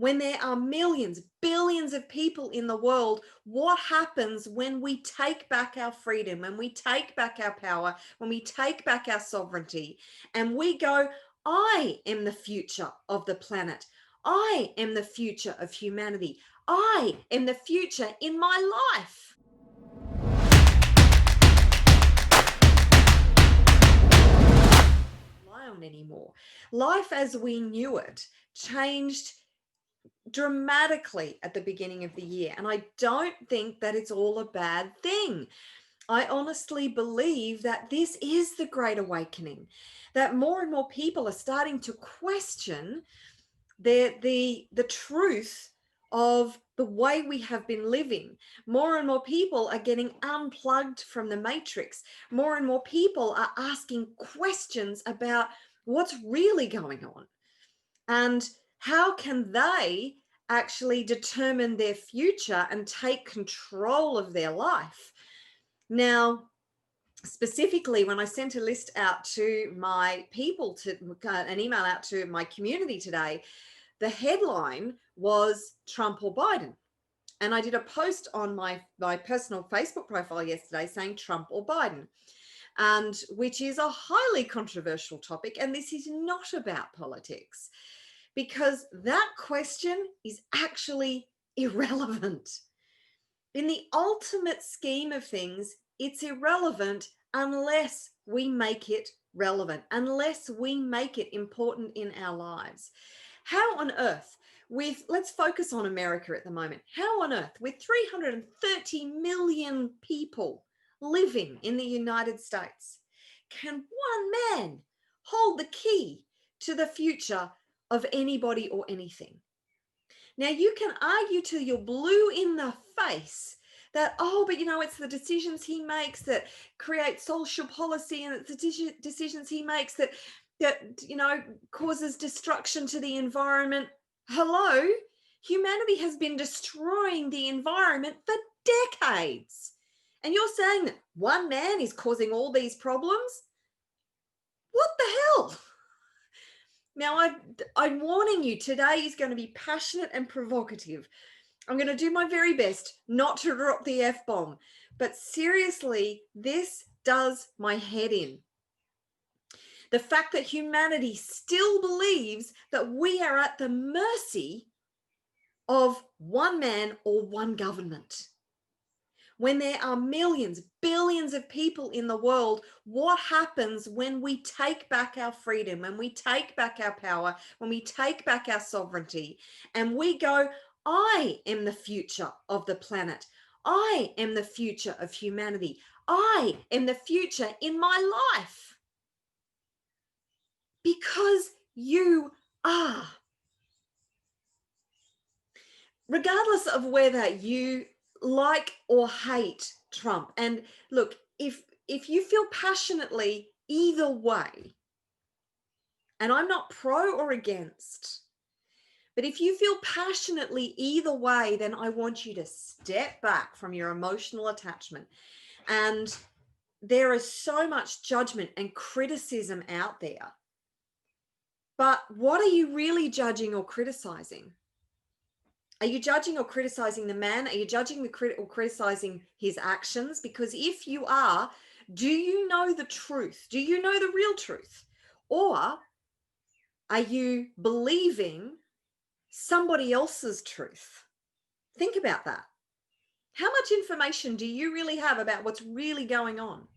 when there are millions, billions of people in the world, what happens when we take back our freedom, when we take back our power, when we take back our sovereignty, and we go, I am the future of the planet. I am the future of humanity. I am the future in my life. Rely on anymore. Life as we knew it changed dramatically at the beginning of the year. And I don't think that it's all a bad thing. I honestly believe that this is the Great Awakening, that more and more people are starting to question the truth of the way we have been living. More and more people are getting unplugged from the matrix. More and more people are asking questions about what's really going on. And how can they actually determine their future and take control of their life? Now, specifically, when I sent a list out to my people, an email out to my community today, the headline was Trump or Biden. And I did a post on my personal Facebook profile yesterday saying Trump or Biden, and which is a highly controversial topic. And this is not about politics, because that question is actually irrelevant. In the ultimate scheme of things, it's irrelevant unless we make it relevant, unless we make it important in our lives. How on earth, let's focus on America at the moment, how on earth, with 330 million people living in the United States, can one man hold the key to the future of anybody or anything? Now, you can argue till you're blue in the face that, oh, but it's the decisions he makes that create social policy, and it's the decisions he makes that causes destruction to the environment. Hello, humanity has been destroying the environment for decades. And you're saying that one man is causing all these problems? What the hell? Now, I'm warning you, today is going to be passionate and provocative. I'm going to do my very best not to drop the F-bomb. But seriously, this does my head in. The fact that humanity still believes that we are at the mercy of one man or one government. When there are millions, billions of people in the world, what happens when we take back our freedom, when we take back our power, when we take back our sovereignty, and we go, I am the future of the planet. I am the future of humanity. I am the future in my life. Because you are. Regardless of whether you like or hate Trump, and look, if you feel passionately either way, and I'm not pro or against, but if you feel passionately either way, then I want you to step back from your emotional attachment. And there is so much judgment and criticism out there. But what are you really judging or criticizing? Are you judging or criticizing the man? Are you judging or criticizing his actions? Because if you are, do you know the truth? Do you know the real truth? Or are you believing somebody else's truth? Think about that. How much information do you really have about what's really going on?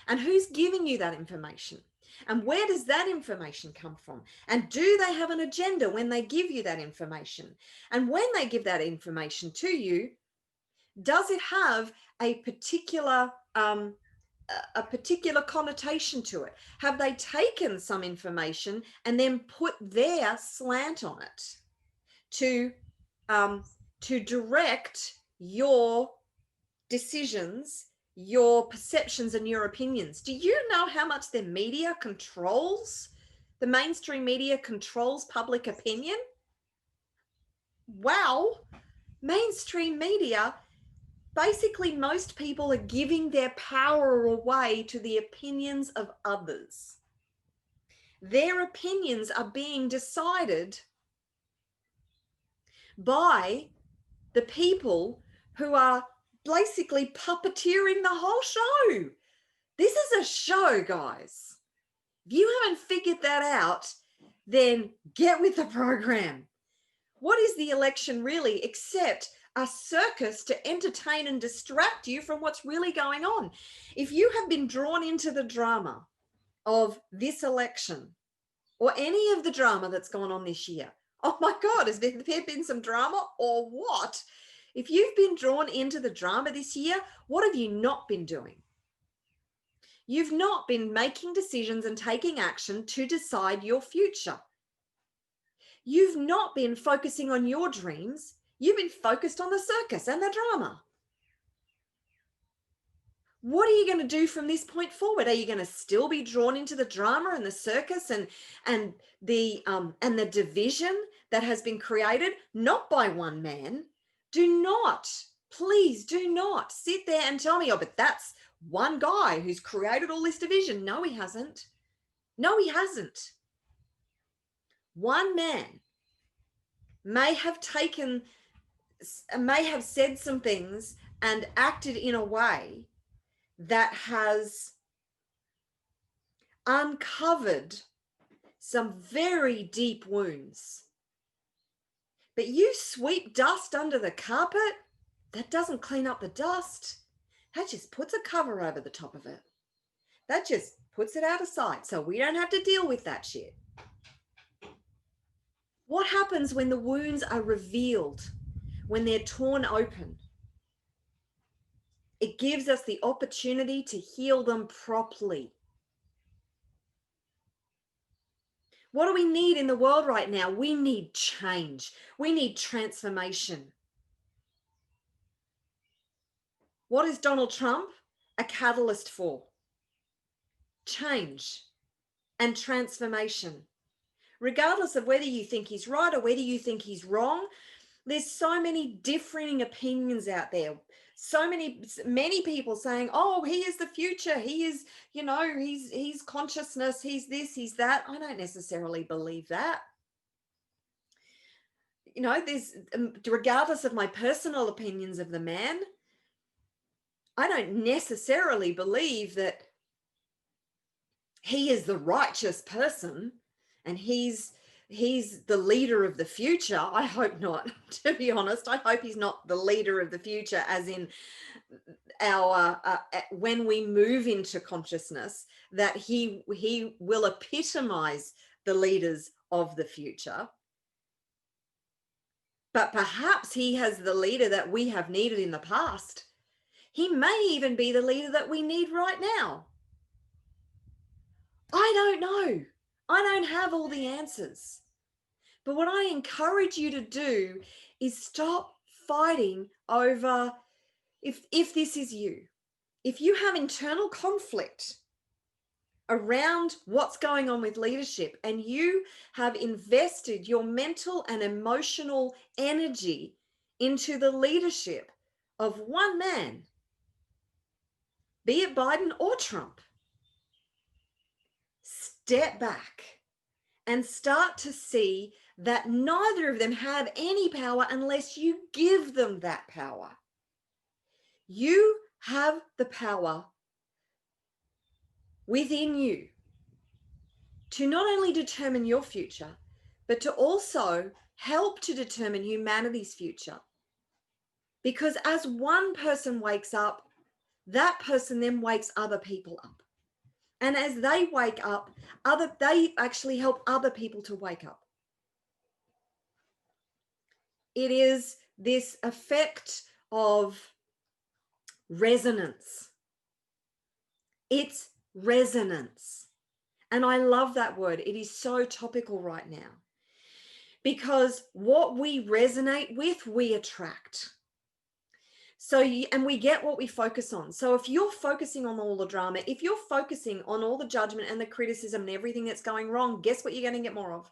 And who's giving you that information? And where does that information come from? And do they have an agenda when they give you that information? And when they give that information to you, does it have a particular connotation to it? Have they taken some information and then put their slant on it to direct your decisions, your perceptions, and your opinions? Do you know how much the media controls? The mainstream media controls public opinion. Wow. Mainstream media, basically most people are giving their power away to the opinions of others. Their opinions are being decided by the people who are basically puppeteering the whole show. This is a show, guys. If you haven't figured that out, then get with the program. What is the election really except a circus to entertain and distract you from what's really going on? If you have been drawn into the drama of this election or any of the drama that's gone on this year, oh my God, has there been some drama or what? If you've been drawn into the drama this year, what have you not been doing? You've not been making decisions and taking action to decide your future. You've not been focusing on your dreams. You've been focused on the circus and the drama. What are you going to do from this point forward? Are you going to still be drawn into the drama and the circus and the division that has been created, not by one man? Do not, please do not sit there and tell me, oh, but that's one guy who's created all this division. No, he hasn't. No, he hasn't. One man may have said some things and acted in a way that has uncovered some very deep wounds. But you sweep dust under the carpet, that doesn't clean up the dust. That just puts a cover over the top of it. That just puts it out of sight, so we don't have to deal with that shit. What happens when the wounds are revealed, when they're torn open? It gives us the opportunity to heal them properly. What do we need in the world right now? We need change. We need transformation. What is Donald Trump a catalyst for? Change and transformation. Regardless of whether you think he's right or whether you think he's wrong, there's so many differing opinions out there. So many people saying, oh, he is the future. He is, he's consciousness. He's this, he's that. I don't necessarily believe that. There's, regardless of my personal opinions of the man, I don't necessarily believe that he is the righteous person and he's the leader of the future. I hope not, to be honest. I hope he's not the leader of the future as in our when we move into consciousness, that he will epitomize the leaders of the future. But perhaps he has the leader that we have needed in the past. He may even be the leader that we need right now. I don't know. I don't have all the answers. But what I encourage you to do is stop fighting over if this is you. If you have internal conflict around what's going on with leadership and you have invested your mental and emotional energy into the leadership of one man, be it Biden or Trump, step back and start to see that neither of them have any power unless you give them that power. You have the power within you to not only determine your future, but to also help to determine humanity's future. Because as one person wakes up, that person then wakes other people up. And as they wake up, they actually help other people to wake up. It is this effect of resonance. It's resonance. And I love that word. It is so topical right now. Because what we resonate with, we attract. And we get what we focus on. So if you're focusing on all the drama, if you're focusing on all the judgment and the criticism and everything that's going wrong, guess what you're going to get more of?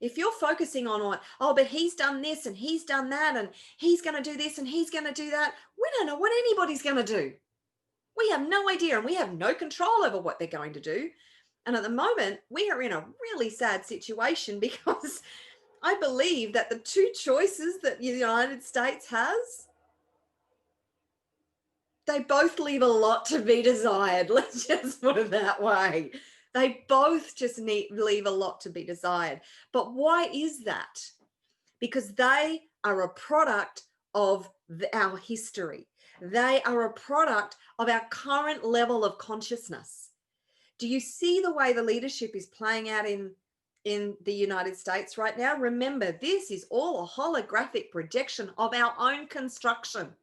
If you're focusing on, oh, but he's done this and he's done that and he's going to do this and he's going to do that, we don't know what anybody's going to do. We have no idea and we have no control over what they're going to do. And at the moment, we are in a really sad situation because I believe that the two choices that the United States has, they both leave a lot to be desired. Let's just put it that way. They both just leave a lot to be desired. But why is that? Because they are a product of our history. They are a product of our current level of consciousness. Do you see the way the leadership is playing out in the United States right now? Remember, this is all a holographic projection of our own construction.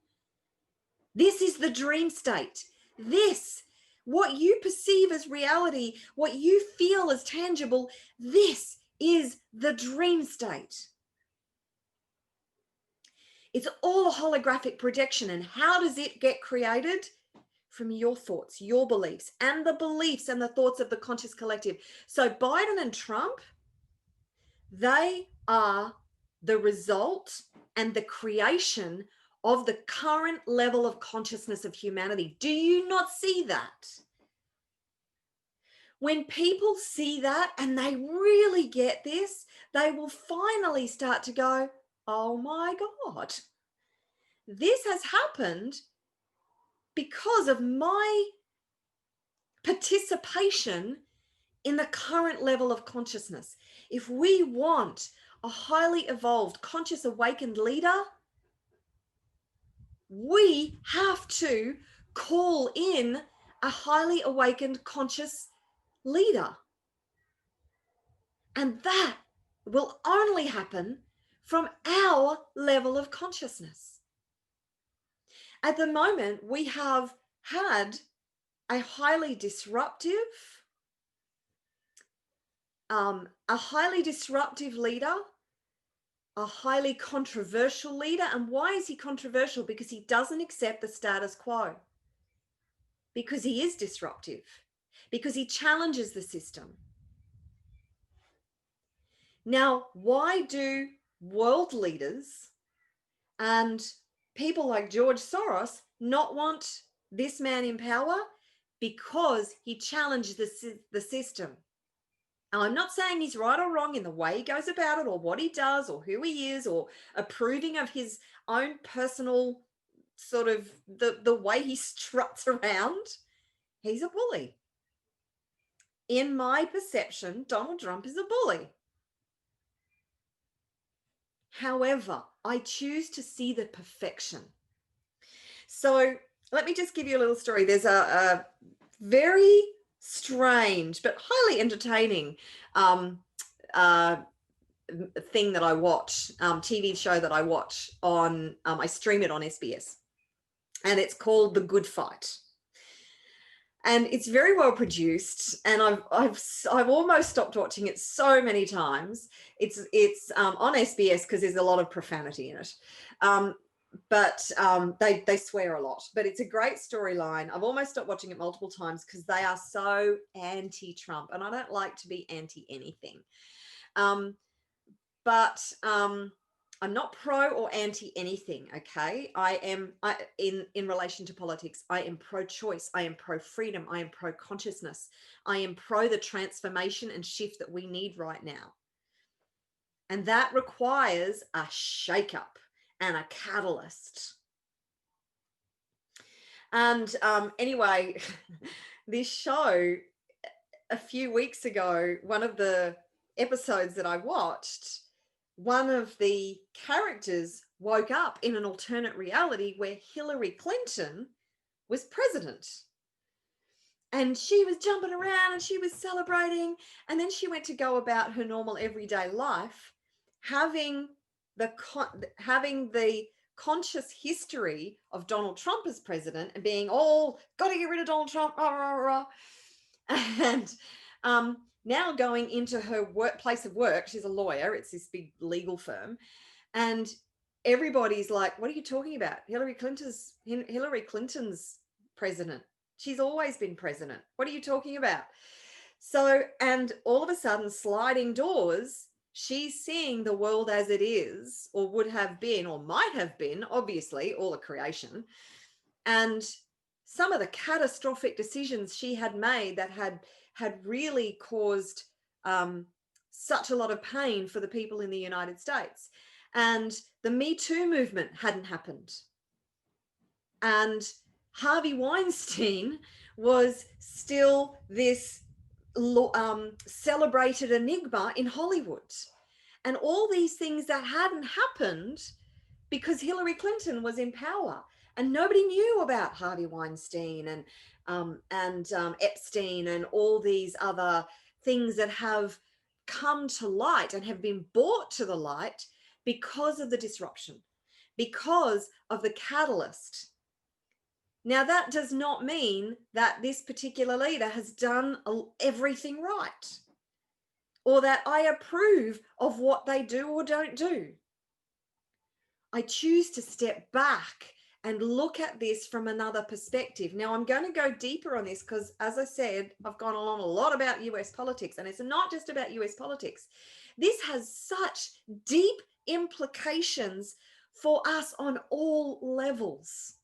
This is the dream state. This, what you perceive as reality, what you feel as tangible, this is the dream state. It's all a holographic projection. And how does it get created? From your thoughts, your beliefs, and the beliefs and the thoughts of the conscious collective. So Biden and Trump, they are the result and the creation of the current level of consciousness of humanity. Do you not see that? When people see that and they really get this, they will finally start to go, oh my God, this has happened because of my participation in the current level of consciousness. If we want a highly evolved, conscious, awakened leader, we have to call in a highly awakened, conscious leader. And that will only happen from our level of consciousness. At the moment, we have had a highly disruptive leader, a highly controversial leader. And why is he controversial? Because he doesn't accept the status quo, because he is disruptive, because he challenges the system. Now, why do world leaders and people like George Soros not want this man in power? Because he challenged the system. Now, I'm not saying he's right or wrong in the way he goes about it or what he does or who he is or approving of his own personal sort of the way he struts around. He's a bully. In my perception, Donald Trump is a bully. However, I choose to see the perfection. So let me just give you a little story. There's a very strange but highly entertaining thing that I watch, TV show that I watch on, I stream it on SBS, and it's called The Good Fight. And it's very well produced, and I've almost stopped watching it so many times. It's on SBS because there's a lot of profanity in it, but they swear a lot. But it's a great storyline. I've almost stopped watching it multiple times because they are so anti-Trump, and I don't like to be anti anything. But I'm not pro or anti anything, okay? I am in relation to politics. I am pro-choice. I am pro-freedom. I am pro-consciousness. I am pro the transformation and shift that we need right now. And that requires a shake-up and a catalyst. And anyway, this show, a few weeks ago, one of the episodes that I watched, one of the characters woke up in an alternate reality where Hillary Clinton was president. And she was jumping around and she was celebrating. And then she went to go about her normal everyday life, having the conscious history of Donald Trump as president and being all, got to get rid of Donald Trump, rah, rah, rah. And now going into her place of work, she's a lawyer, it's this big legal firm, and everybody's like, what are you talking about? Hillary Clinton's president. She's always been president. What are you talking about? So, and all of a sudden, sliding doors, she's seeing the world as it is, or would have been, or might have been, obviously, all a creation. And some of the catastrophic decisions she had made that had really caused such a lot of pain for the people in the United States. And the Me Too movement hadn't happened. And Harvey Weinstein was still this celebrated enigma in Hollywood. And all these things that hadn't happened because Hillary Clinton was in power, and nobody knew about Harvey Weinstein and Epstein and all these other things that have come to light and have been brought to the light because of the disruption, because of the catalyst. Now, that does not mean that this particular leader has done everything right, or that I approve of what they do or don't do. I choose to step back and look at this from another perspective. Now, I'm going to go deeper on this because, as I said, I've gone along a lot about US politics, and it's not just about US politics. This has such deep implications for us on all levels.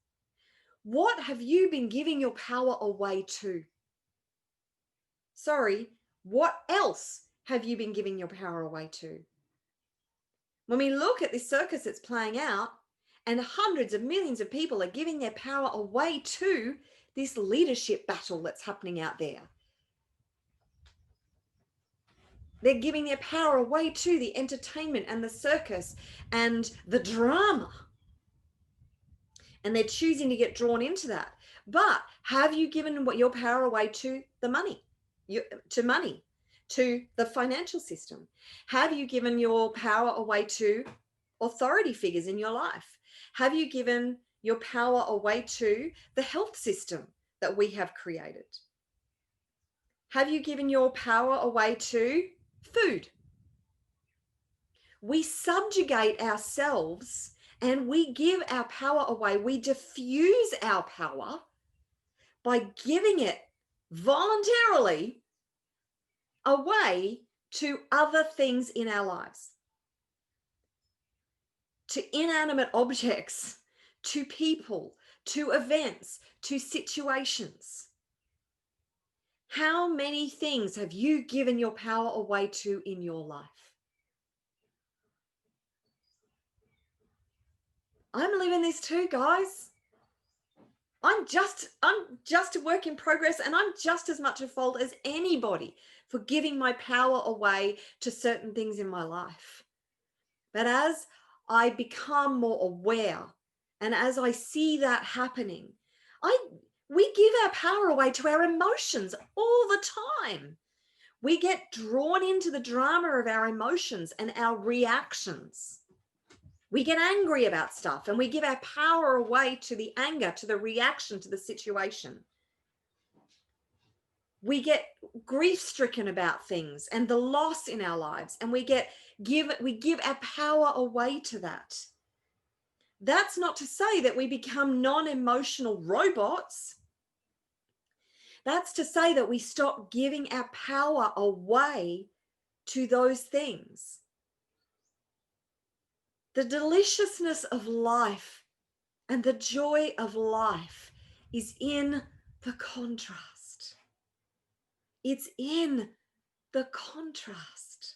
What have you been giving your power away to? Sorry, what else have you been giving your power away to? When we look at this circus that's playing out, and hundreds of millions of people are giving their power away to this leadership battle that's happening out there. They're giving their power away to the entertainment and the circus and the drama. And they're choosing to get drawn into that. But have you given your power away to the money, to the financial system? Have you given your power away to authority figures in your life? Have you given your power away to the health system that we have created? Have you given your power away to food? We subjugate ourselves and we give our power away. We diffuse our power by giving it voluntarily away to other things in our lives, to inanimate objects, to people, to events, to situations. How many things have you given your power away to in your life? I'm living this too, guys. I'm just a work in progress, and I'm just as much at fault as anybody for giving my power away to certain things in my life. But as I become more aware and as I see that happening, we give our power away to our emotions all the time. We get drawn into the drama of our emotions and our reactions. We get angry about stuff and we give our power away to the anger, to the reaction to the situation. We get grief-stricken about things and the loss in our lives, and we give our power away to that. That's not to say that we become non-emotional robots. That's to say that we stop giving our power away to those things. The deliciousness of life and the joy of life is in the contrast. It's in the contrast.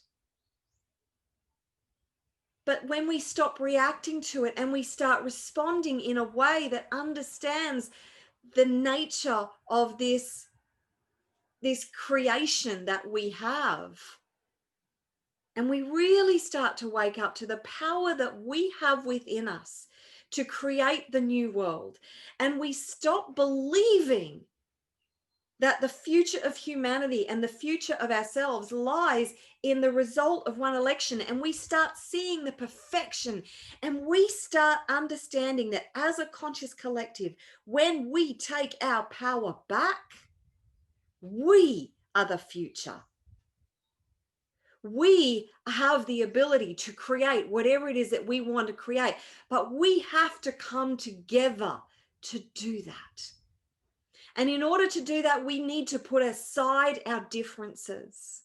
But when we stop reacting to it and we start responding in a way that understands the nature of this creation that we have, and we really start to wake up to the power that we have within us to create the new world, and we stop believing that the future of humanity and the future of ourselves lies in the result of one election, and we start seeing the perfection, and we start understanding that as a conscious collective, when we take our power back, we are the future. We have the ability to create whatever it is that we want to create, but we have to come together to do that. And in order to do that, we need to put aside our differences.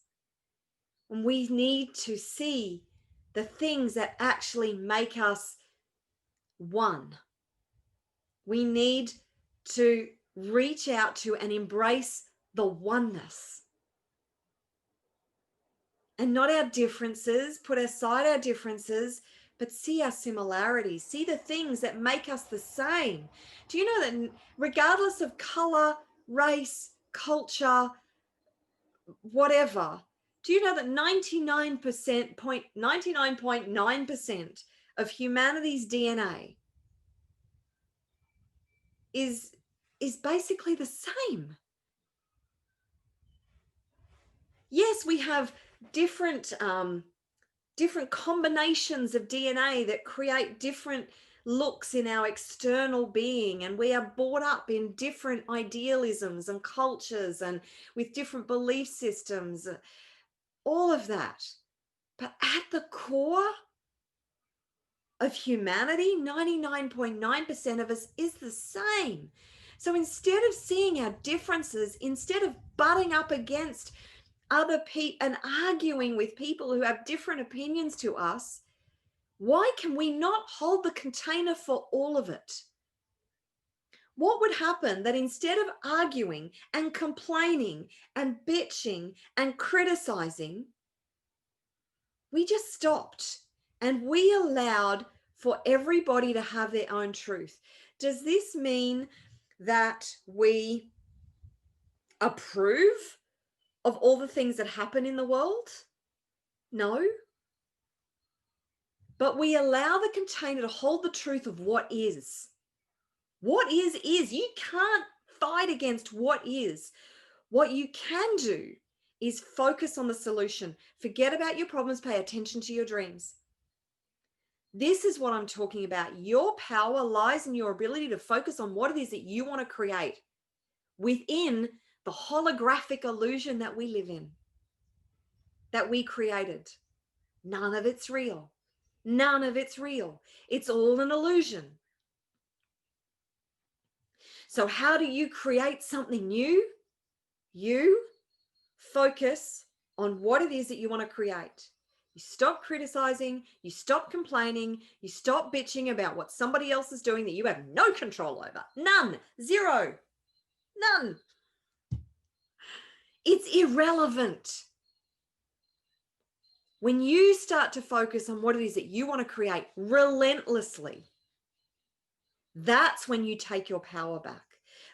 And we need to see the things that actually make us one. We need to reach out to and embrace the oneness. and not our differences, put aside our differences, but see our similarities, see the things that make us the same. Do you know that regardless of color, race, culture, whatever, do you know that 99.9% of humanity's DNA is basically the same? Yes, we have different different combinations of DNA that create different looks in our external being, and we are brought up in different idealisms and cultures and with different belief systems, all of that. But at the core of humanity, 99.9% of us is the same. So instead of seeing our differences, instead of butting up against other people and arguing with people who have different opinions to us, why can we not hold the container for all of it? What would happen that instead of arguing and complaining and bitching and criticizing, we just stopped and we allowed for everybody to have their own truth? Does this mean that we approve of all the things that happen in the world? No. But we allow the container to hold the truth of what is. What is. You can't fight against what is. What you can do is focus on the solution. Forget about your problems, pay attention to your dreams. This is what I'm talking about. Your power lies in your ability to focus on what it is that you want to create within the holographic illusion that we live in, that we created. None of it's real. None of it's real. It's all an illusion. So how do you create something new? You focus on what it is that you want to create. You stop criticizing, you stop complaining, you stop bitching about what somebody else is doing that you have no control over. None. Zero. None. It's irrelevant. When you start to focus on what it is that you want to create relentlessly, that's when you take your power back.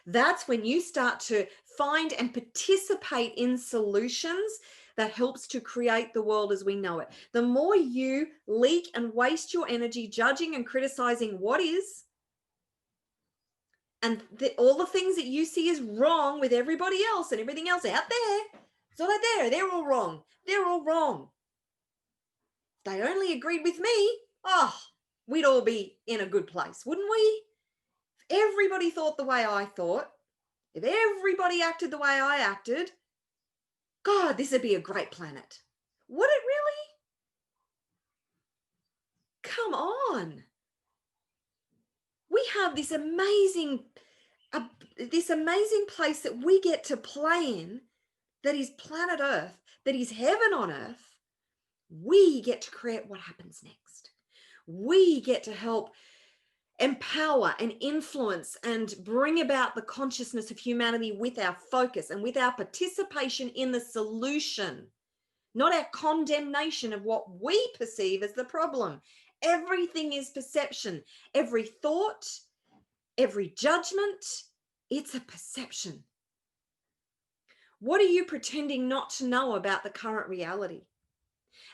That's when you start to find and participate in solutions that helps to create the world as we know it. The more you leak and waste your energy judging and criticizing what is, and all the things that you see is wrong with everybody else and everything else out there, it's all out there. They're all wrong. They're all wrong. They only agreed with me, we'd all be in a good place, wouldn't we? If everybody thought the way I thought, if everybody acted the way I acted, God, this would be a great planet. Would it really? Come on. We have this amazing place that we get to play in, that is planet Earth, that is heaven on earth. We get to create what happens next. We get to help empower and influence and bring about the consciousness of humanity with our focus and with our participation in the solution, not our condemnation of what we perceive as the problem. Everything is perception. Every thought, every judgment, it's a perception. What are you pretending not to know about the current reality?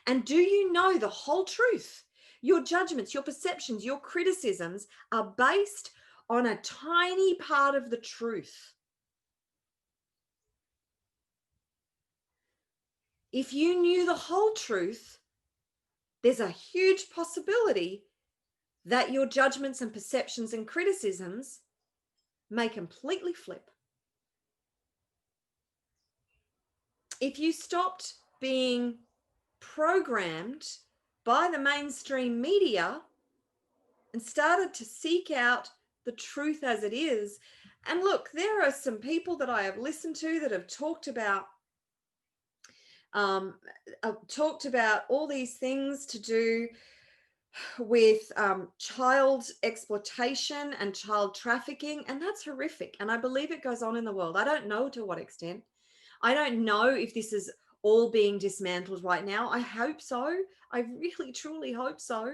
And do you know the whole truth? Your judgments, your perceptions, your criticisms are based on a tiny part of the truth. If you knew the whole truth, there's a huge possibility that your judgments and perceptions and criticisms may completely flip. If you stopped being programmed by the mainstream media and started to seek out the truth as it is. And look, there are some people that I have listened to that have talked about all these things to do with child exploitation and child trafficking, and that's horrific. And I believe it goes on in the world. I don't know to what extent. I don't know if this is all being dismantled right now. I hope so. I really, truly hope so.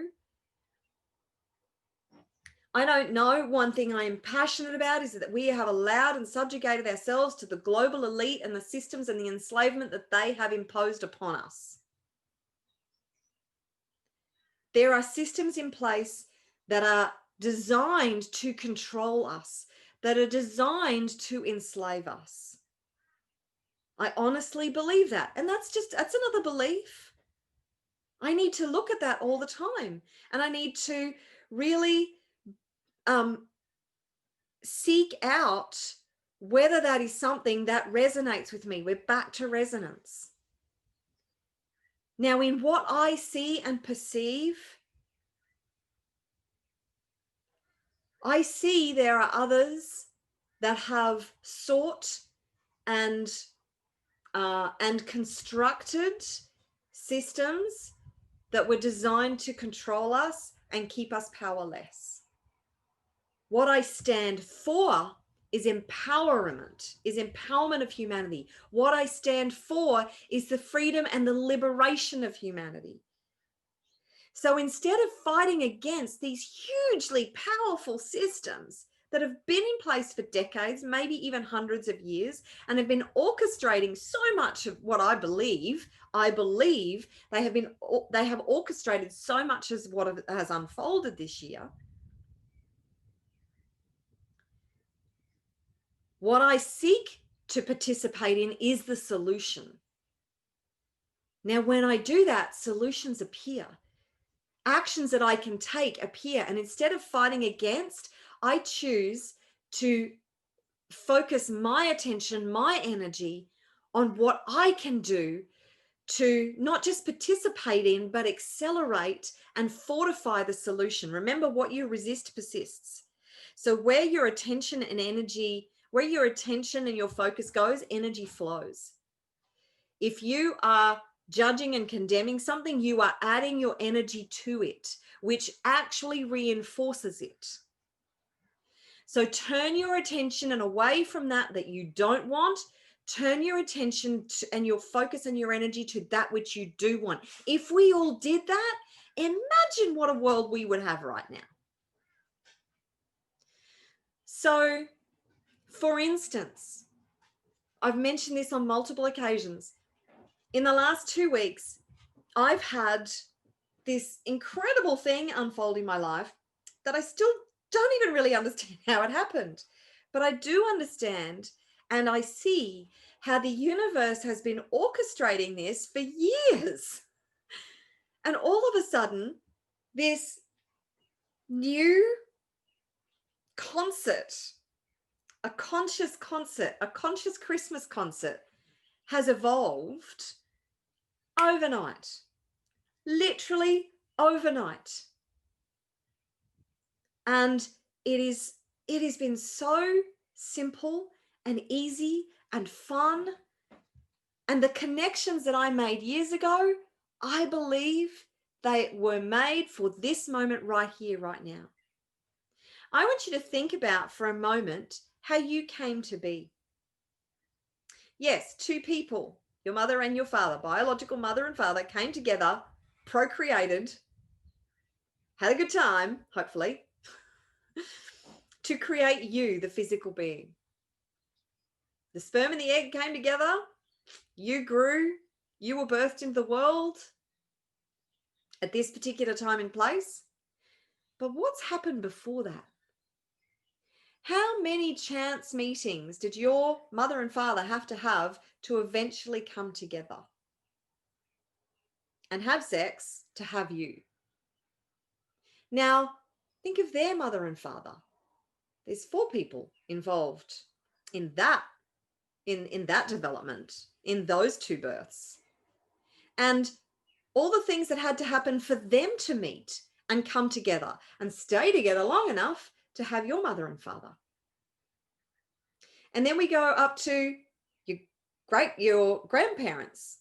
I don't know. One thing I am passionate about is that we have allowed and subjugated ourselves to the global elite and the systems and the enslavement that they have imposed upon us. There are systems in place that are designed to control us, that are designed to enslave us. I honestly believe that. And that's another belief. I need to look at that all the time. And I need to really seek out whether that is something that resonates with me. We're back to resonance. Now, in what I see and perceive, I see there are others that have sought and constructed systems that were designed to control us and keep us powerless. What I stand for is empowerment of humanity. What I stand for is the freedom and the liberation of humanity. So instead of fighting against these hugely powerful systems that have been in place for decades, maybe even hundreds of years, and have been orchestrating so much of what I believe they have orchestrated so much as what has unfolded this year. What I seek to participate in is the solution. Now, when I do that, solutions appear. Actions that I can take appear. And instead of fighting against, I choose to focus my attention, my energy on what I can do to not just participate in, but accelerate and fortify the solution. Remember, what you resist persists. So where your attention and energy, where your attention and your focus goes, energy flows. If you are judging and condemning something, you are adding your energy to it, which actually reinforces it. So turn your attention and away from that you don't want. Turn your attention and your focus and your energy to that which you do want. If we all did that, imagine what a world we would have right now. So, for instance, I've mentioned this on multiple occasions. In the last 2 weeks, I've had this incredible thing unfold in my life that I still don't even really understand how it happened. But I do understand, and I see how the universe has been orchestrating this for years. And all of a sudden, this new concert, a conscious Christmas concert, has evolved overnight, literally overnight. And it has been so simple and easy and fun. And the connections that I made years ago, I believe they were made for this moment right here, right now. I want you to think about for a moment how you came to be. Yes, two people, your mother and your father, biological mother and father, came together, procreated, had a good time, hopefully, to create you, the physical being. The sperm and the egg came together, you grew, you were birthed into the world at this particular time and place. But what's happened before that? How many chance meetings did your mother and father have to eventually come together and have sex to have you? Now, think of their mother and father. There's 4 people involved in that, in that development, in those 2 births. And all the things that had to happen for them to meet and come together and stay together long enough to have your mother and father. And then we go up to your great-grandparents.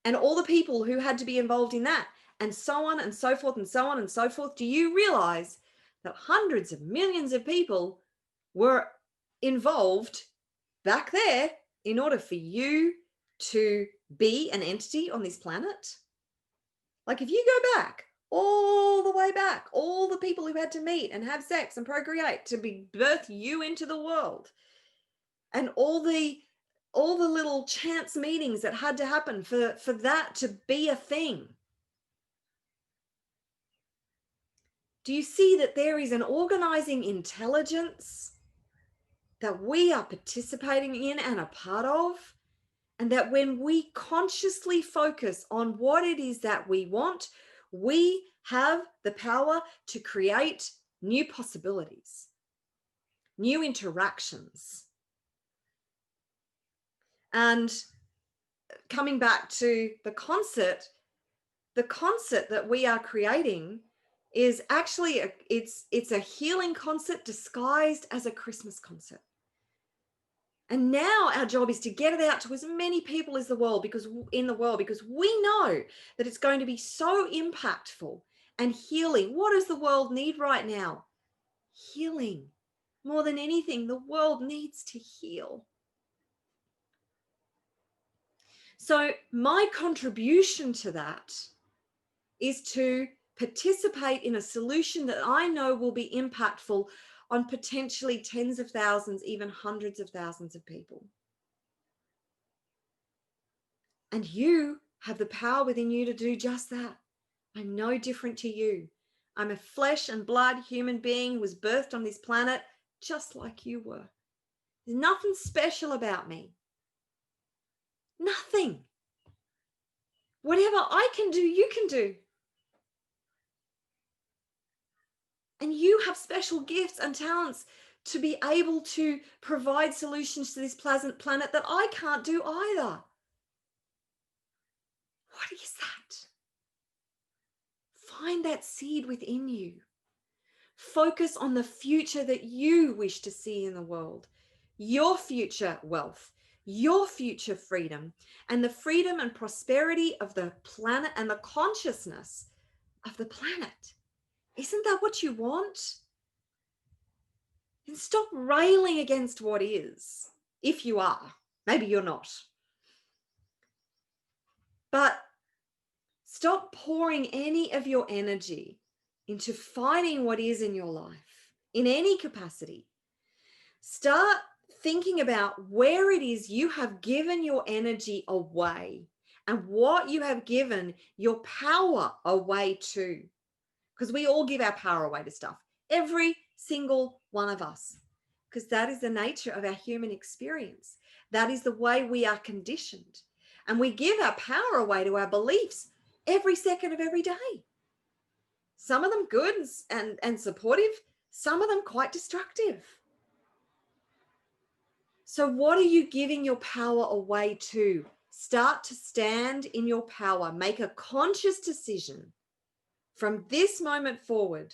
And all the people who had to be involved in that, and so on and so forth and so on and so forth. Do you realize that hundreds of millions of people were involved back there, in order for you to be an entity on this planet, like if you go back, all the way back, all the people who had to meet and have sex and procreate to be birth you into the world, and all the little chance meetings that had to happen for that to be a thing. Do you see that there is an organizing intelligence that we are participating in and a part of? And that when we consciously focus on what it is that we want, we have the power to create new possibilities, new interactions. And coming back to the concert that we are creating is actually it's a healing concert disguised as a Christmas concert. And now our job is to get it out to as many people as the world, because we know that it's going to be so impactful and healing. What does the world need right now? Healing. More than anything, the world needs to heal. So my contribution to that is to participate in a solution that I know will be impactful on potentially tens of thousands, even hundreds of thousands of people. And you have the power within you to do just that. I'm no different to you. I'm a flesh and blood human being who was birthed on this planet just like you were. There's nothing special about me. Nothing. Whatever I can do, you can do. And you have special gifts and talents to be able to provide solutions to this pleasant planet that I can't do either. What is that? Find that seed within you. Focus on the future that you wish to see in the world, your future wealth, your future freedom, and the freedom and prosperity of the planet and the consciousness of the planet. Isn't that what you want? And stop railing against what is, if you are. Maybe you're not. But stop pouring any of your energy into fighting what is in your life in any capacity. Start thinking about where it is you have given your energy away and what you have given your power away to. Because we all give our power away to stuff. Every single one of us. Because that is the nature of our human experience. That is the way we are conditioned. And we give our power away to our beliefs every second of every day. Some of them good and supportive, some of them quite destructive. So what are you giving your power away to? Start to stand in your power. Make a conscious decision from this moment forward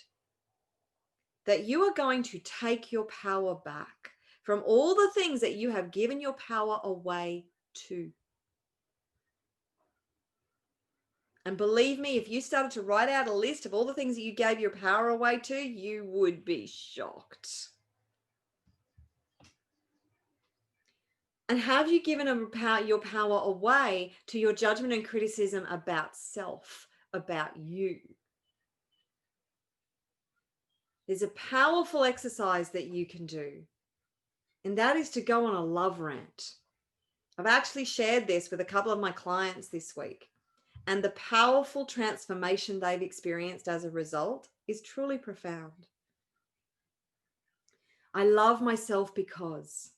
that you are going to take your power back from all the things that you have given your power away to. And believe me, if you started to write out a list of all the things that you gave your power away to, you would be shocked. And have you given your power away to your judgment and criticism about self, about you? There's a powerful exercise that you can do, and that is to go on a love rant. I've actually shared this with a couple of my clients this week, and the powerful transformation they've experienced as a result is truly profound. I love myself because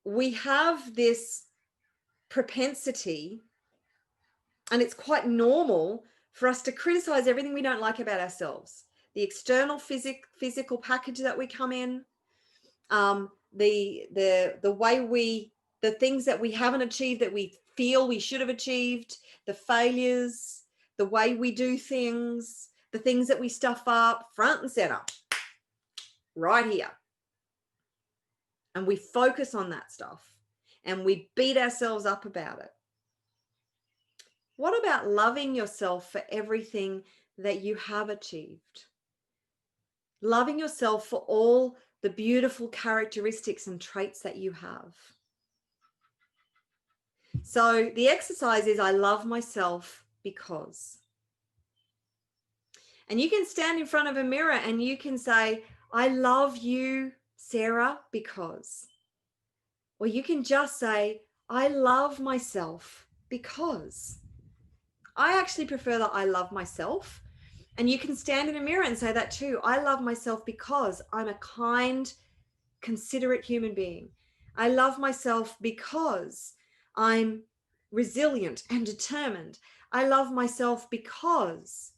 we have this propensity, and it's quite normal for us to criticize everything we don't like about ourselves. The external physical package that we come in, the way the things that we haven't achieved that we feel we should have achieved, the failures, the way we do things, the things that we stuff up front and center, right here. And we focus on that stuff and we beat ourselves up about it. What about loving yourself for everything that you have achieved? Loving yourself for all the beautiful characteristics and traits that you have. So the exercise is, I love myself because. And you can stand in front of a mirror and you can say, I love you, Sarah, because. Or you can just say, I love myself because. I actually prefer that I love myself. And you can stand in a mirror and say that too. I love myself because I'm a kind, considerate human being. I love myself because I'm resilient and determined. I love myself because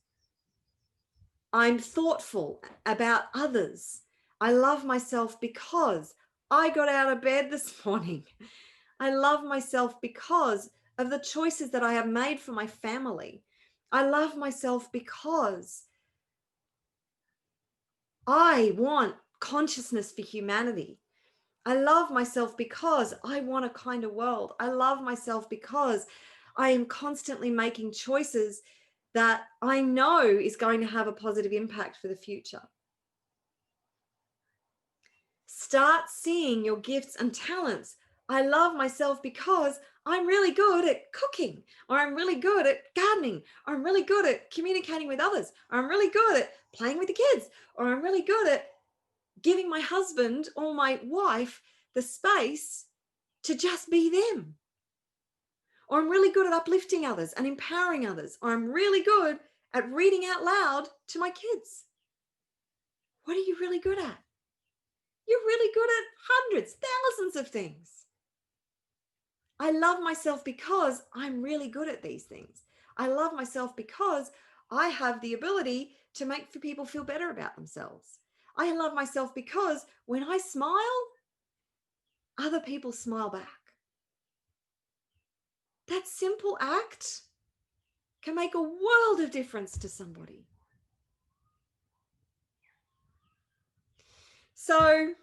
I'm thoughtful about others. I love myself because I got out of bed this morning. I love myself because of the choices that I have made for my family. I love myself because I want consciousness for humanity. I love myself because I want a kinder world. I love myself because I am constantly making choices that I know is going to have a positive impact for the future. Start seeing your gifts and talents. I love myself because I'm really good at cooking, or I'm really good at gardening, or I'm really good at communicating with others, or I'm really good at playing with the kids, or I'm really good at giving my husband or my wife the space to just be them. Or I'm really good at uplifting others and empowering others. Or I'm really good at reading out loud to my kids. What are you really good at? You're really good at hundreds, thousands of things. I love myself because I'm really good at these things. I love myself because I have the ability to make people feel better about themselves. I love myself because when I smile, other people smile back. That simple act can make a world of difference to somebody. So,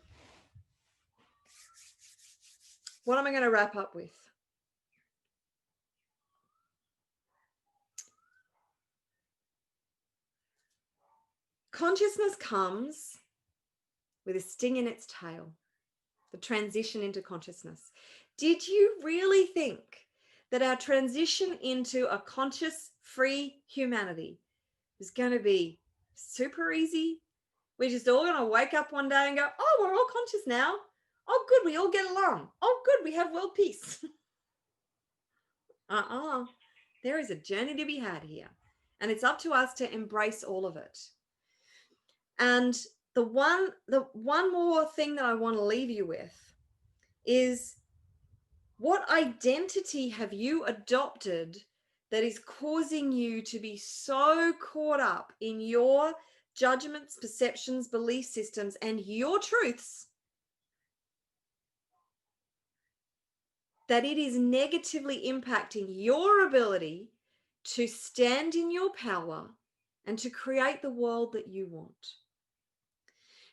what am I going to wrap up with? Consciousness comes with a sting in its tail, the transition into consciousness. Did you really think that our transition into a conscious, free humanity is going to be super easy? We're just all going to wake up one day and go, oh, we're all conscious now. Oh, good, we all get along. Oh, good, we have world peace. There is a journey to be had here. And it's up to us to embrace all of it. And the one more thing that I want to leave you with is, what identity have you adopted that is causing you to be so caught up in your judgments, perceptions, belief systems, and your truths that it is negatively impacting your ability to stand in your power and to create the world that you want?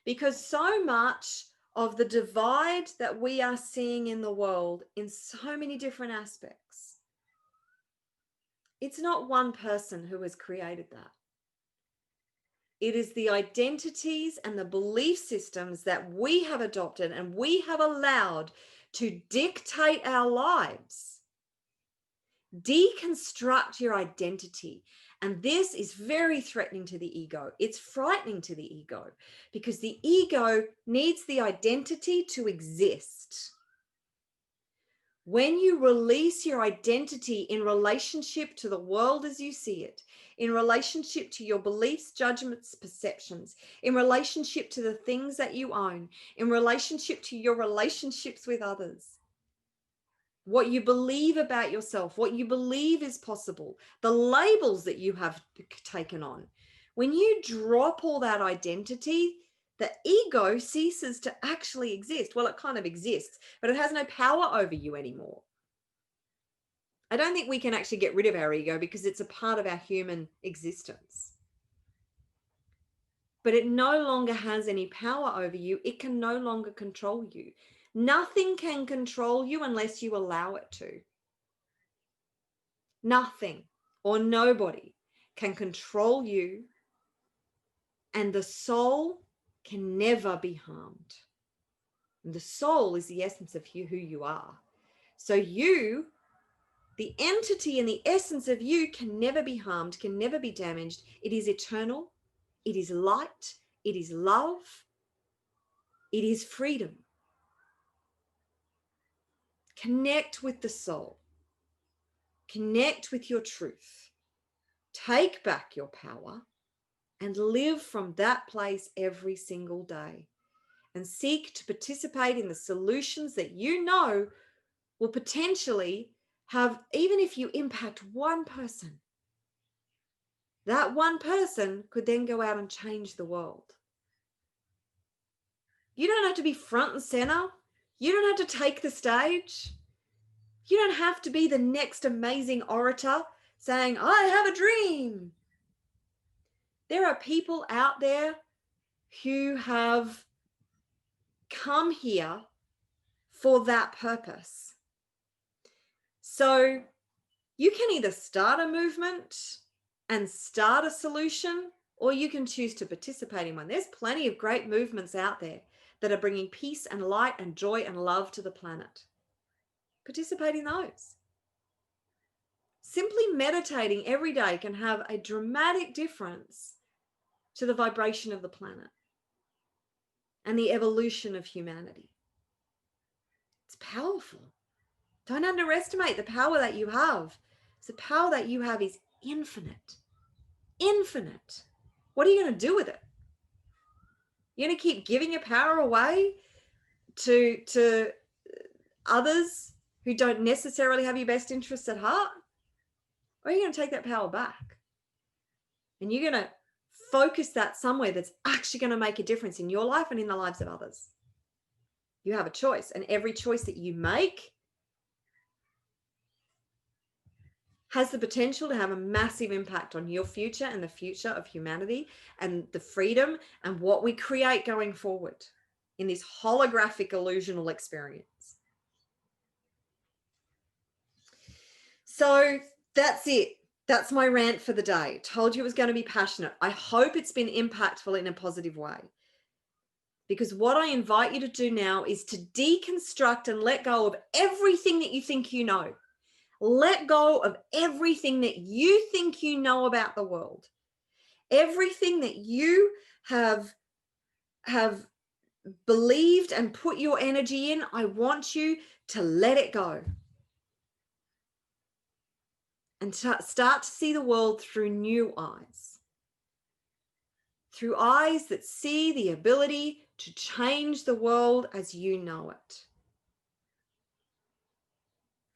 Because so much of the divide that we are seeing in the world in so many different aspects, it's not one person who has created that. It is the identities and the belief systems that we have adopted and we have allowed to dictate our lives. Deconstruct your identity. And this is very threatening to the ego. It's frightening to the ego because the ego needs the identity to exist. When you release your identity in relationship to the world as you see it, in relationship to your beliefs, judgments, perceptions, in relationship to the things that you own, in relationship to your relationships with others, what you believe about yourself, what you believe is possible, the labels that you have taken on. When you drop all that identity, the ego ceases to actually exist. Well, it kind of exists, but it has no power over you anymore. I don't think we can actually get rid of our ego because it's a part of our human existence. But it no longer has any power over you. It can no longer control you. Nothing can control you unless you allow it to. Nothing or nobody can control you. And the soul can never be harmed. And the soul is the essence of you, who you are. So you, the entity and the essence of you, can never be harmed, can never be damaged. It is eternal. It is light. It is love. It is freedom. Connect with the soul. Connect with your truth. Take back your power and live from that place every single day. And seek to participate in the solutions that you know will potentially have, even if you impact one person, that one person could then go out and change the world. You don't have to be front and center. You don't have to take the stage. You don't have to be the next amazing orator saying, I have a dream. There are people out there who have come here for that purpose. So you can either start a movement and start a solution, or you can choose to participate in one. There's plenty of great movements out there that are bringing peace and light and joy and love to the planet. Participate in those. Simply meditating every day can have a dramatic difference to the vibration of the planet and the evolution of humanity. It's powerful. Don't underestimate the power that you have. The power that you have is infinite. Infinite. What are you going to do with it? You're going to keep giving your power away to others who don't necessarily have your best interests at heart? Or are you going to take that power back? And you're going to focus that somewhere that's actually going to make a difference in your life and in the lives of others. You have a choice, and every choice that you make has the potential to have a massive impact on your future and the future of humanity and the freedom and what we create going forward in this holographic illusional experience. So that's it. That's my rant for the day. Told you it was going to be passionate. I hope it's been impactful in a positive way. Because what I invite you to do now is to deconstruct and let go of everything that you think you know. Let go of everything that you think you know about the world. Everything that you have believed and put your energy in, I want you to let it go. And start to see the world through new eyes. Through eyes that see the ability to change the world as you know it.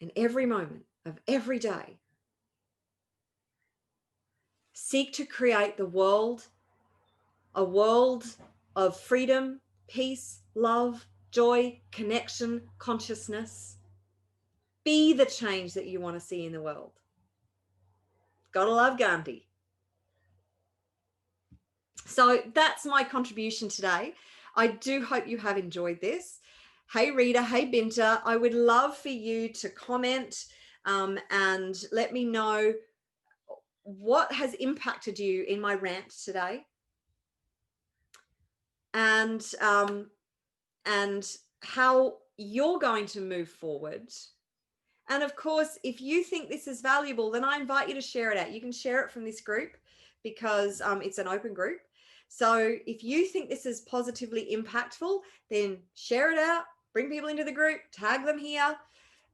In every moment of every day, seek to create the world, a world of freedom, peace, love, joy, connection, consciousness. Be the change that you want to see in the world. Gotta love Gandhi. So that's my contribution today. I do hope you have enjoyed this. Hey Rita, hey Binta, I would love for you to comment and let me know what has impacted you in my rant today, and how you're going to move forward. And of course, if you think this is valuable, then I invite you to share it out. You can share it from this group because it's an open group. So if you think this is positively impactful, then share it out, bring people into the group, tag them here,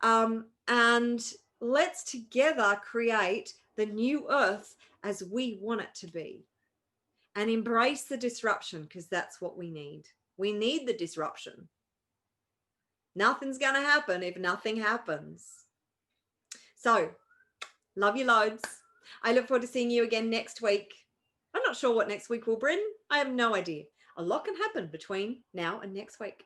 and let's together create the new earth as we want it to be. And embrace the disruption, because that's what we need. We need the disruption. Nothing's going to happen if nothing happens. So, love you loads. I look forward to seeing you again next week. I'm not sure what next week will bring. I have no idea. A lot can happen between now and next week.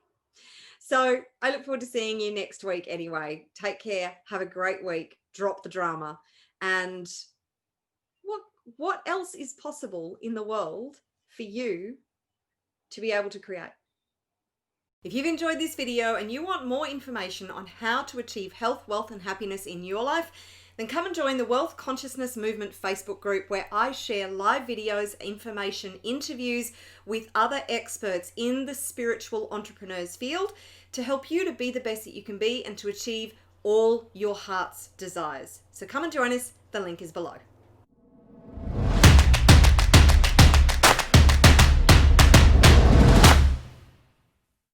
So I look forward to seeing you next week anyway. Take care. Have a great week. Drop the drama. And what else is possible in the world for you to be able to create? If you've enjoyed this video and you want more information on how to achieve health, wealth, and happiness in your life, then come and join the Wealth Consciousness Movement Facebook group, where I share live videos, information, interviews with other experts in the spiritual entrepreneurs field to help you to be the best that you can be and to achieve all your heart's desires. So come and join us. The link is below.